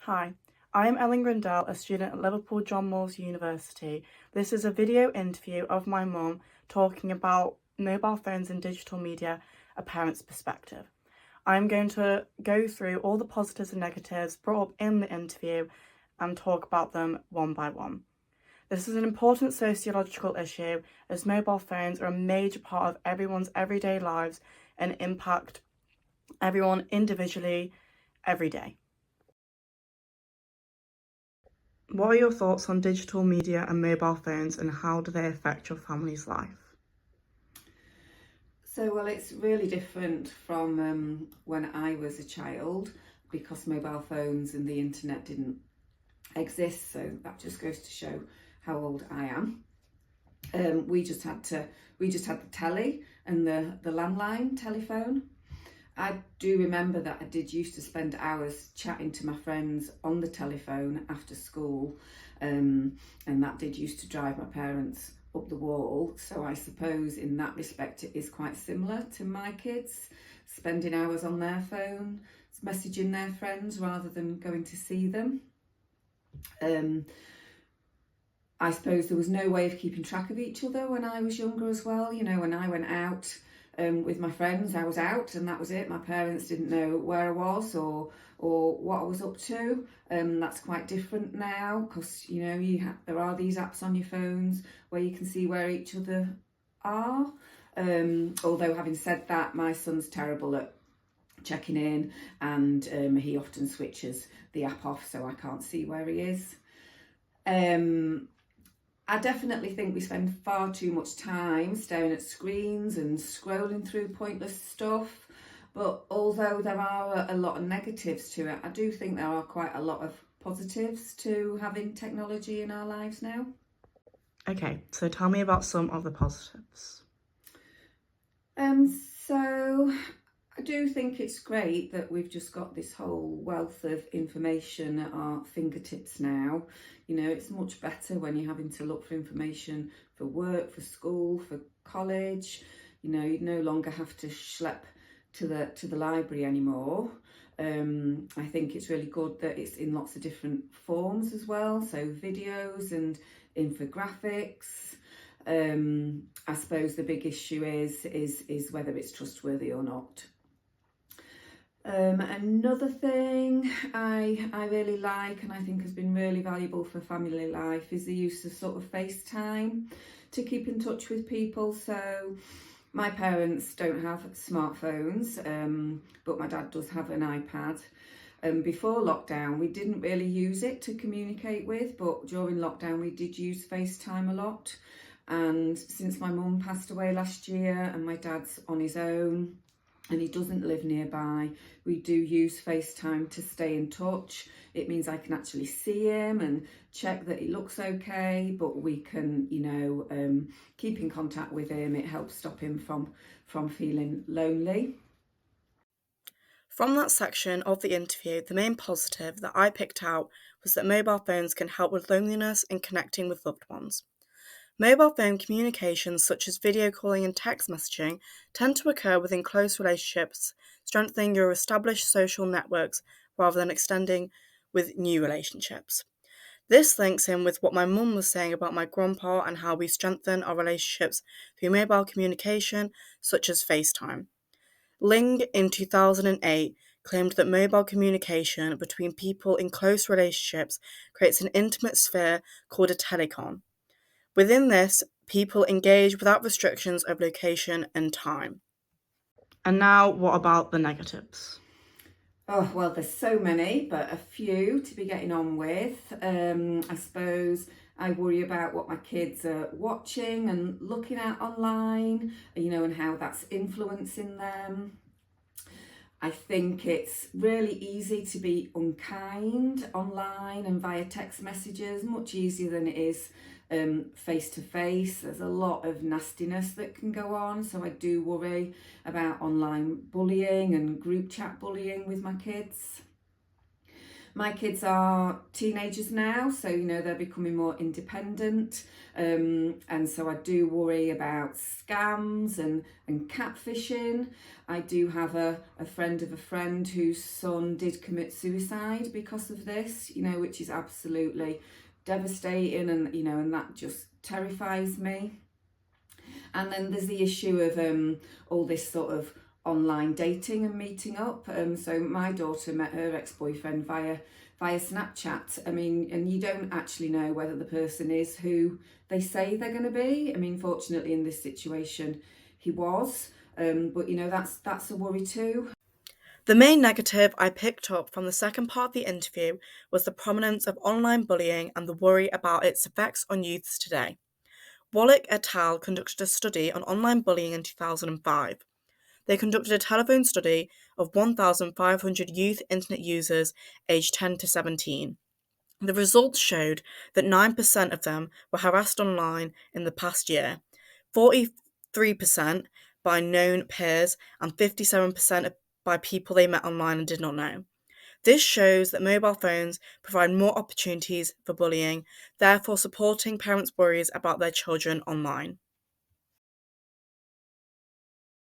Hi, I am Ellen Grindell, a student at Liverpool John Moores University. This is a video interview of my mum talking about mobile phones and digital media, a parent's perspective. I'm going to go through all the positives and negatives brought up in the interview and talk about them one by one. This is an important sociological issue as mobile phones are a major part of everyone's everyday lives and impact everyone individually every day. What are your thoughts on digital media and mobile phones, and how do they affect your family's life? Well, it's really different from when I was a child because mobile phones and the internet didn't exist. So that just goes to show how old I am. We just had the telly and the landline telephone. I do remember that I did used to spend hours chatting to my friends on the telephone after school, and that did used to drive my parents up the wall. So I suppose in that respect it is quite similar to my kids, spending hours on their phone, messaging their friends rather than going to see them. I suppose there was no way of keeping track of each other when I was younger as well. You know, when I went out with my friends, I was out and that was it. My parents didn't know where I was or what I was up to. That's quite different now because, you know, there are these apps on your phones where you can see where each other are. Although having said that, my son's terrible at checking in and he often switches the app off so I can't see where he is. I definitely think we spend far too much time staring at screens and scrolling through pointless stuff. But although there are a lot of negatives to it, I do think there are quite a lot of positives to having technology in our lives now. Okay, so tell me about some of the positives. So I do think it's great that we've just got this whole wealth of information at our fingertips now. You know, it's much better when you're having to look for information for work, for school, for college. You know, you no longer have to schlep to the library anymore. I think it's really good that it's in lots of different forms as well. So videos and infographics. I suppose the big issue is whether it's trustworthy or not. Another thing I really like and I think has been really valuable for family life is the use of sort of FaceTime to keep in touch with people. So my parents don't have smartphones, but my dad does have an iPad. Before lockdown, we didn't really use it to communicate with, but during lockdown we did use FaceTime a lot. And since my mum passed away last year and my dad's on his own, and he doesn't live nearby, we do use FaceTime to stay in touch. It means I can actually see him and check that he looks okay, but we can, you know, keep in contact with him. It helps stop him from feeling lonely. From that section of the interview, the main positive that I picked out was that mobile phones can help with loneliness and connecting with loved ones. Mobile phone communications such as video calling and text messaging tend to occur within close relationships, strengthening your established social networks rather than extending with new relationships. This links in with what my mum was saying about my grandpa and how we strengthen our relationships through mobile communication such as FaceTime. Ling in 2008 claimed that mobile communication between people in close relationships creates an intimate sphere called a telecon. Within this, people engage without restrictions of location and time. And now, what about the negatives? Oh, well, there's so many, but a few to be getting on with. I suppose I worry about what my kids are watching and looking at online, you know, and how that's influencing them. I think it's really easy to be unkind online and via text messages, much easier than it is face to face. There's a lot of nastiness that can go on, so I do worry about online bullying and group chat bullying with my kids. My kids are teenagers now, so they're becoming more independent, and so I do worry about scams and catfishing. I do have a friend of a friend whose son did commit suicide because of this, which is absolutely devastating, and that just terrifies me. And then there's the issue of all this sort of online dating and meeting up. So my daughter met her ex-boyfriend via Snapchat. I mean, and you don't actually know whether the person is who they say they're going to be. I mean, fortunately in this situation, he was. But that's a worry too. The main negative I picked up from the second part of the interview was the prominence of online bullying and the worry about its effects on youths today. Wallach et al. Conducted a study on online bullying in 2005. They conducted a telephone study of 1,500 youth internet users aged 10 to 17. The results showed that 9% of them were harassed online in the past year, 43% by known peers, and 57% by people they met online and did not know. This shows that mobile phones provide more opportunities for bullying, therefore supporting parents' worries about their children online.